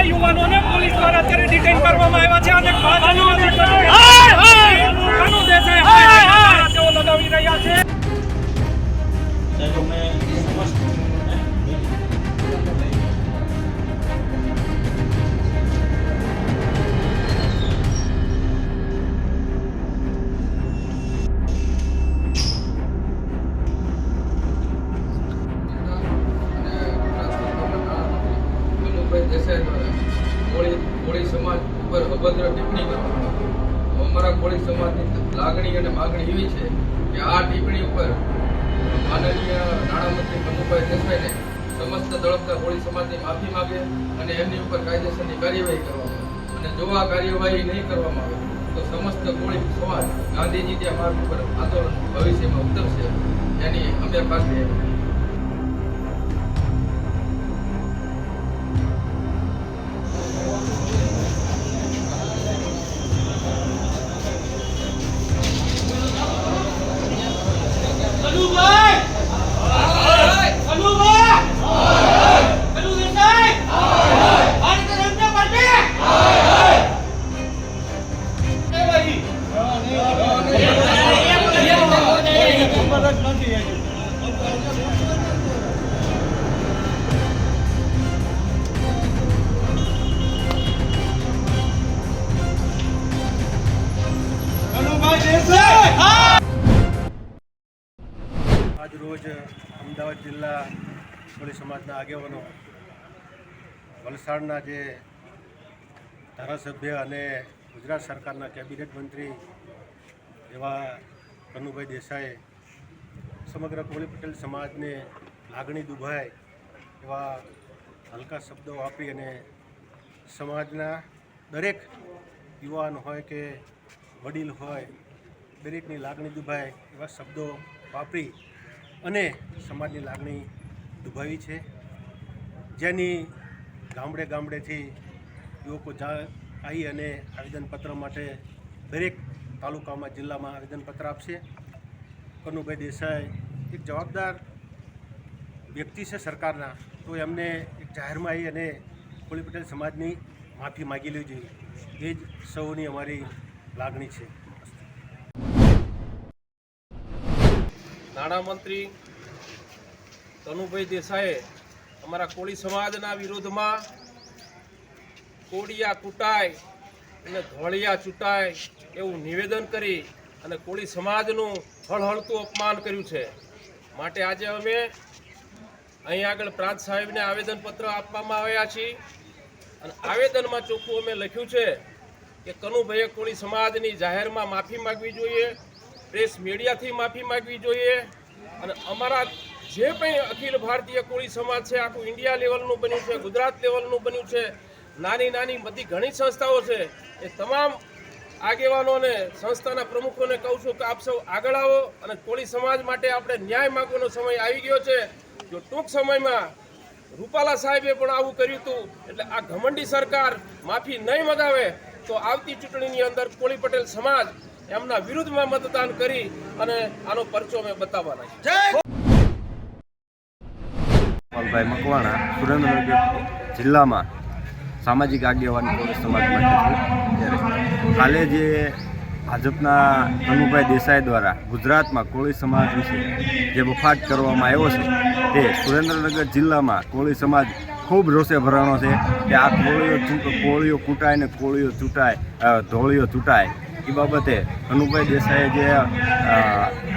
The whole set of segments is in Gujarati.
યુવાનોને પોલીસ દ્વારા અત્યારે ડિટેન કરવામાં આવ્યા છે અને તેઓ લગાવી રહ્યા છે. કોળી સમાજ ઉપર અભદ્ર ટિપ્પણી કરવામાં અમારા કોળી સમાજની લાગણી અને માગણી એવી છે કે આ ટિપ્પણી ઉપર માનનીય નાણામંત્રી કનુભાઈ દેસાઈને સમસ્ત તળપતા કોળી સમાજની માફી માગે અને એમની ઉપર કાયદેસરની કાર્યવાહી કરવામાં આવે અને જો આ કાર્યવાહી નહીં કરવામાં આવે તો સમસ્ત કોળી સમાજ ગાંધીજી જે માર્ગ ઉપર આંદોલન ભવિષ્યમાં ઉતરશે એની અમે પાસે આજ રોજ અમદાવાદ જિલ્લા કોળી સમાજના આગેવાનો વલસાડના જે ધારાસભ્ય અને ગુજરાત સરકારના કેબિનેટ મંત્રી એવા કનુભાઈ દેસાઈએ સમગ્ર કોળી પટેલ સમાજને લાગણી દુભાય એવા હલકા શબ્દો વાપરી અને સમાજના દરેક યુવાન હોય કે વડીલ હોય દરેકની લાગણી દુભાય એવા શબ્દો વાપરી અને સમાજની લાગણી દુભાવી છે, જેની ગામડે ગામડેથી યુવકો આવી અને આવેદનપત્ર માટે દરેક તાલુકામાં જિલ્લામાં આવેદનપત્ર આપશે. કનુભાઈ દેસાઈ એક જવાબદાર વ્યક્તિ છે સરકારના, તો એમને એક જાહેરમાં આવી અને કોળી પટેલ સમાજની માફી માગી લેવી જોઈએ, એ જ સૌની અમારી લાગણી છે. નાણામંત્રી કનુભાઈ દેસાઈએ અમારા કોળી સમાજના વિરોધમાં કોડિયા કૂટાય અને ધોળિયા ચૂંટાય એવું નિવેદન કરી અને કોળી સમાજનું હળહળતું અપમાન કર્યું છે. માટે આજે અમે અહીં આગળ પ્રાંત સાહેબને આવેદનપત્ર આપવામાં આવ્યા છીએ અને આવેદનમાં ચોખ્ખું અમે લખ્યું છે કે કનુભાઈએ કોળી સમાજની જાહેરમાં માફી માગવી જોઈએ, પ્રેસ મીડિયાથી માફી માગવી જોઈએ અને અમારા જે કંઈ અખિલ ભારતીય કોળી સમાજ છે, આખું ઇન્ડિયા લેવલનું બન્યું છે, ગુજરાત લેવલનું બન્યું છે, નાની નાની બધી ઘણી સંસ્થાઓ છે, એ તમામ આગેવાનોને સંસ્થાના પ્રમુખોને કહું છું કે આપ સૌ આગળ આવો અને કોળી સમાજ માટે આપણે ન્યાય માગવાનો સમય આવી ગયો છે. જો ટૂંક સમયમાં રૂપાલા સાહેબે પણ આવું કર્યું હતું, એટલે આ ઘમંડી સરકાર માફી નહીં મગાવે તો આવતી ચૂંટણીની અંદર કોળી પટેલ સમાજ એમના વિરુદ્ધમાં મતદાન કરી અને આનો પરચો અમે બતાવવાના છે. ભાઈ મકવાણા, સુરેન્દ્રનગર જિલ્લામાં સામાજિક આગેવાની કોળી સમાજ માટે ત્યારે કાલે જે ભાજપના કનુભાઈ દેસાઈ દ્વારા ગુજરાતમાં કોળી સમાજ વિશે જે બફાટ કરવામાં આવ્યો છે, તે સુરેન્દ્રનગર જિલ્લામાં કોળી સમાજ ખૂબ રોષે ભરાણો છે કે આ કોળીઓ કૂટાય ને કોળીઓ ચૂંટાય, ધોળીઓ ચૂંટાય, એ બાબતે કનુભાઈ દેસાઈએ જે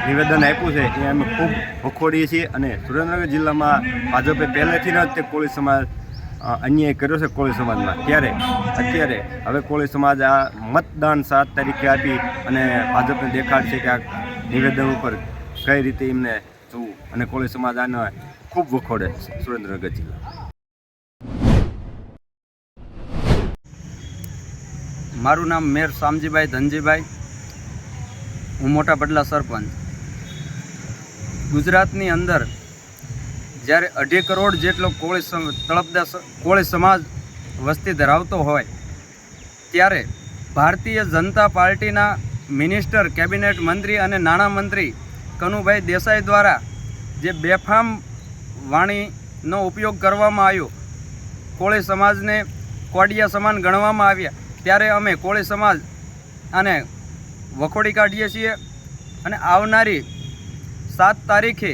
નિવેદન આપ્યું છે એ અમે ખૂબ વખોડીએ છીએ અને સુરેન્દ્રનગર જિલ્લામાં ભાજપે પહેલેથી જ તે કોળી સમાજ અન્યાય કર્યો છે કોળી સમાજમાં, ત્યારે અત્યારે હવે કોળી સમાજ આ મતદાન 7 તારીખે આપી અને ભાજપને દેખાડશે કે આ નિવેદન ઉપર કઈ રીતે એમને જોવું અને કોળી સમાજ આને ખૂબ વખોડે સુરેન્દ્રનગર જિલ્લા. મારું નામ મેર શામજીભાઈ ધનજીભાઈ, હું મોટા પડલા સરપંચ. ગુજરાતની અંદર જ્યારે 2.5 કરોડ જેટલો તળપદા કોળી સમાજ વસ્તી ધરાવતો હોય ત્યારે ભારતીય જનતા પાર્ટીના મિનિસ્ટર, કેબિનેટ મંત્રી અને નાણામંત્રી કનુભાઈ દેસાઈ દ્વારા જે બેફામ વાણીનો ઉપયોગ કરવામાં આવ્યો, કોળી સમાજને કોડિયા સમાન ગણવામાં આવ્યા, ત્યારે અમે કોળી સમાજ અને વખોડી કાઢીએ છીએ. અને આવનારી 7 તારીખે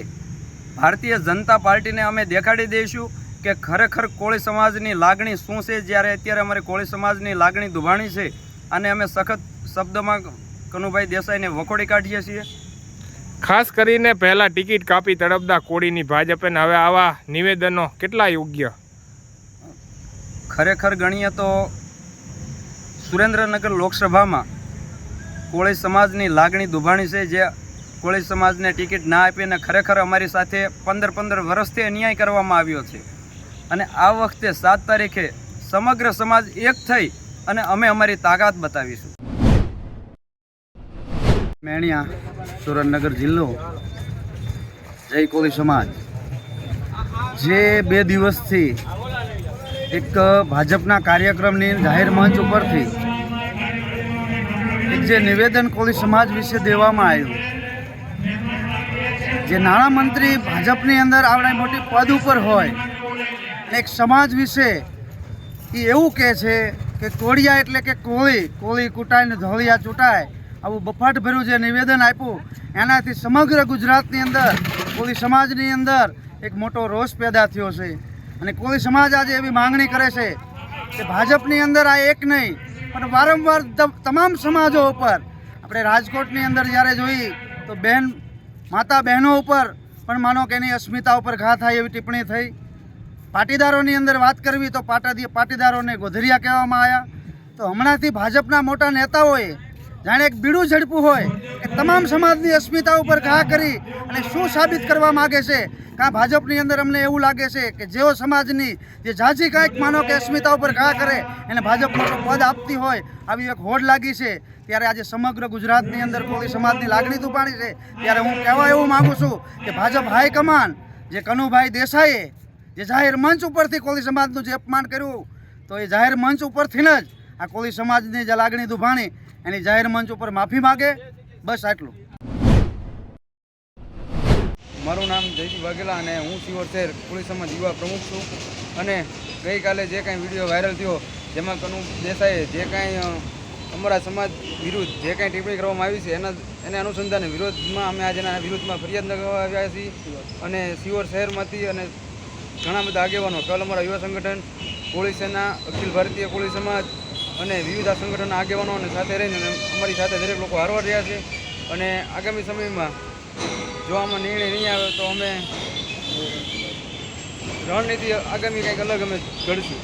ભારતીય જનતા પાર્ટીને અમે દેખાડી દઈશું કે ખરેખર કોળી સમાજની લાગણી શું છે. જ્યારે અત્યારે અમારી કોળી સમાજની લાગણી દુભાણી છે અને અમે સખત શબ્દોમાં કનુભાઈ દેસાઈને વખોડી કાઢીએ છીએ. ખાસ કરીને પહેલાં ટિકિટ કાપી તડપદા કોળીની ભાજપે, હવે આવા નિવેદનો કેટલા યોગ્ય? ખરેખર ગણીએ તો સુરેન્દ્રનગર લોકસભામાં કોળી સમાજની લાગણી દુભાણી છે. જે કોળી સમાજને ટિકિટ ના આપીને ખરેખર અમારી સાથે 15 વર્ષથી અન્યાય કરવામાં આવ્યો છે. અને આ વખતે 7 તારીખે સમગ્ર સમાજ એક થઈ અને અમે અમારી તાકાત બતાવીશું. મેણિયા, સુરેન્દ્રનગર જિલ્લો. જય કોળી સમાજ. જે 2 દિવસથી એક ભાજપના કાર્યક્રમની જાહેર મંચ ઉપરથી એક જે નિવેદન કોળી સમાજ વિશે દેવામાં આવ્યું, જે નાણામંત્રી ભાજપની અંદર આવડા મોટી પદ ઉપર હોય અને એક સમાજ વિશે એ એવું કહે છે કે કોળિયા એટલે કે કોળી કૂટાય ને ધોળિયા ચૂંટાય, આવું બફાટ ભર્યું જે નિવેદન આપ્યું, એનાથી સમગ્ર ગુજરાતની અંદર કોળી સમાજની અંદર એક મોટો રોષ પેદા થયો છે. અને કોળી સમાજ આજે એવી માંગણી કરે છે કે ભાજપની અંદર આ એક નહીં પણ વારંવાર તમામ સમાજો ઉપર, આપણે રાજકોટની અંદર જ્યારે જોઈ તો માતા બહેનો ઉપર પણ માનો કે એની અસ્મિતા ઉપર ઘા થાય એવી ટિપ્પણી થઈ. પાટીદારોની અંદર વાત કરવી તો પાટીદારોને ગોધરિયા કહેવામાં આવ્યા. તો હમણાંથી ભાજપના મોટા નેતાઓએ જાણે એક બીડું ઝડપું હોય કે તમામ સમાજની અસ્મિતા ઉપર ઘા કરી અને શું સાબિત કરવા માગે છે. કાં ભાજપની અંદર અમને એવું લાગે છે કે જેઓ સમાજની જે ઝાઝી કાંઈક માનો કે અસ્મિતા ઉપર ઘા કરે એને ભાજપ મોટો પદ આપતી હોય, આવી એક હોડ લાગી છે. ત્યારે આજે સમગ્ર ગુજરાતની અંદર કોળી સમાજની લાગણી દુભાણી છે. ત્યારે હું કહેવા એવું માગું છું કે ભાજપ હાઈકમાન્ડ જે કનુભાઈ દેસાઈએ જે જાહેર મંચ ઉપરથી કોળી સમાજનું જે અપમાન કર્યું, તો એ જાહેર મંચ ઉપરથી જ આ કોળી સમાજની જે લાગણી દુભાણી એની જાહેર મંચ ઉપર માફી માગે. બસ આટલું. મારું નામ જયજી વાઘેલા અને હું સિહોર શહેર કોળી સમાજ યુવા પ્રમુખ છું. અને ગઈકાલે જે કાંઈ વિડીયો વાયરલ થયો જેમાં કનુ દેસાઈએ જે કાંઈ અમારા સમાજ વિરુદ્ધ જે કાંઈ ટિપ્પણી કરવામાં આવી છે એને અનુસંધાને વિરોધમાં અમે આજે એના વિરુદ્ધમાં ફરિયાદ લગાવવા આવ્યા છીએ. અને સિહોર શહેરમાંથી અને ઘણા બધા આગેવાનો, કલ અમારા યુવા સંગઠન, કોળી સેના, અખિલ ભારતીય કોળી સમાજ અને વિવિધ સંગઠનના આગેવાનો અને સાથે રહીને અમારી સાથે દરેક લોકો હારવાર રહ્યા છે. અને આગામી સમયમાં જો આમાં નિર્ણય નહીં આવે તો અમે રણનીતિ આગામી કંઈક અલગ અમે ઘડશું.